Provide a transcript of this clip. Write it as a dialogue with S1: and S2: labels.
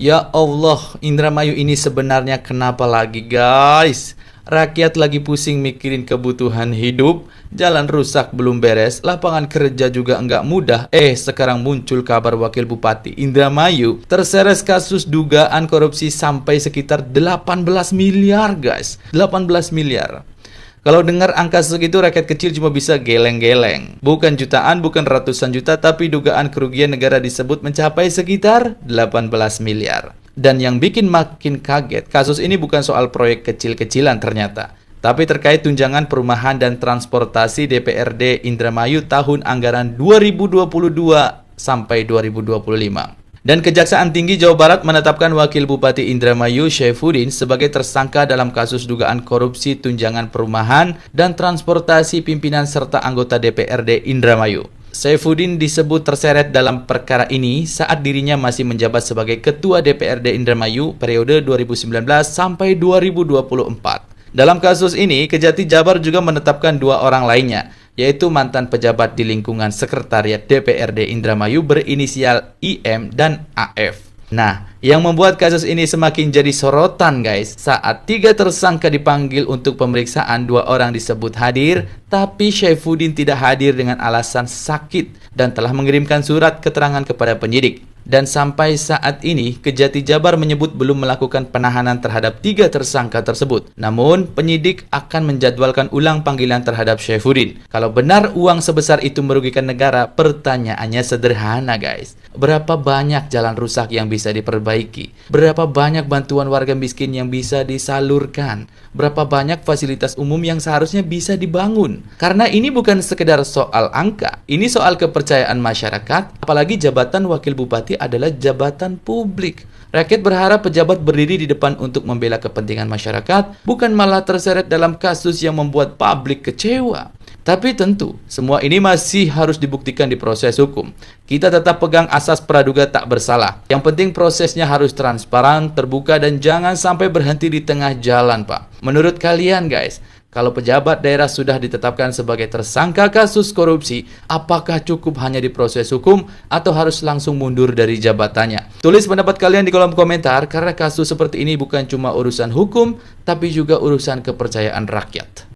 S1: Ya Allah, Indramayu ini sebenarnya kenapa lagi guys? Rakyat lagi pusing mikirin kebutuhan hidup, jalan rusak belum beres, lapangan kerja juga enggak mudah. Sekarang muncul kabar Wakil Bupati Indramayu terseret kasus dugaan korupsi sampai sekitar 18 miliar guys. 18 miliar. Kalau dengar angka segitu, rakyat kecil cuma bisa geleng-geleng. Bukan jutaan, bukan ratusan juta, tapi dugaan kerugian negara disebut mencapai sekitar 18 miliar. Dan yang bikin makin kaget, kasus ini bukan soal proyek kecil-kecilan ternyata, tapi terkait tunjangan perumahan dan transportasi DPRD Indramayu tahun anggaran 2022 sampai 2025. Dan Kejaksaan Tinggi Jawa Barat menetapkan Wakil Bupati Indramayu Syaifuddin sebagai tersangka dalam kasus dugaan korupsi tunjangan perumahan dan transportasi pimpinan serta anggota DPRD Indramayu. Syaifuddin disebut terseret dalam perkara ini saat dirinya masih menjabat sebagai Ketua DPRD Indramayu periode 2019 sampai 2024. Dalam kasus ini, Kejati Jabar juga menetapkan 2 orang lainnya, yaitu mantan pejabat di lingkungan Sekretariat DPRD Indramayu berinisial IM dan AF. Nah, yang membuat kasus ini semakin jadi sorotan guys, saat 3 tersangka dipanggil untuk pemeriksaan, 2 orang disebut hadir, tapi Syaifuddin tidak hadir dengan alasan sakit dan telah mengirimkan surat keterangan kepada penyidik. Dan sampai saat ini, Kejati Jabar menyebut belum melakukan penahanan terhadap 3 tersangka tersebut. Namun, penyidik akan menjadwalkan ulang panggilan terhadap Syaifuddin. Kalau benar uang sebesar itu merugikan negara, pertanyaannya sederhana guys. Berapa banyak jalan rusak yang bisa diperbaiki? Berapa banyak bantuan warga miskin yang bisa disalurkan? Berapa banyak fasilitas umum yang seharusnya bisa dibangun? Karena ini bukan sekedar soal angka, ini soal kepercayaan masyarakat, apalagi jabatan Wakil Bupati adalah jabatan publik. Rakyat berharap pejabat berdiri di depan untuk membela kepentingan masyarakat, bukan malah terseret dalam kasus yang membuat publik kecewa. Tapi tentu, semua ini masih harus dibuktikan di proses hukum. Kita tetap pegang asas praduga tak bersalah. Yang penting prosesnya harus transparan, terbuka, dan jangan sampai berhenti di tengah jalan, Pak. Menurut kalian, guys, kalau pejabat daerah sudah ditetapkan sebagai tersangka kasus korupsi, apakah cukup hanya diproses hukum atau harus langsung mundur dari jabatannya? Tulis pendapat kalian di kolom komentar, karena kasus seperti ini bukan cuma urusan hukum, tapi juga urusan kepercayaan rakyat.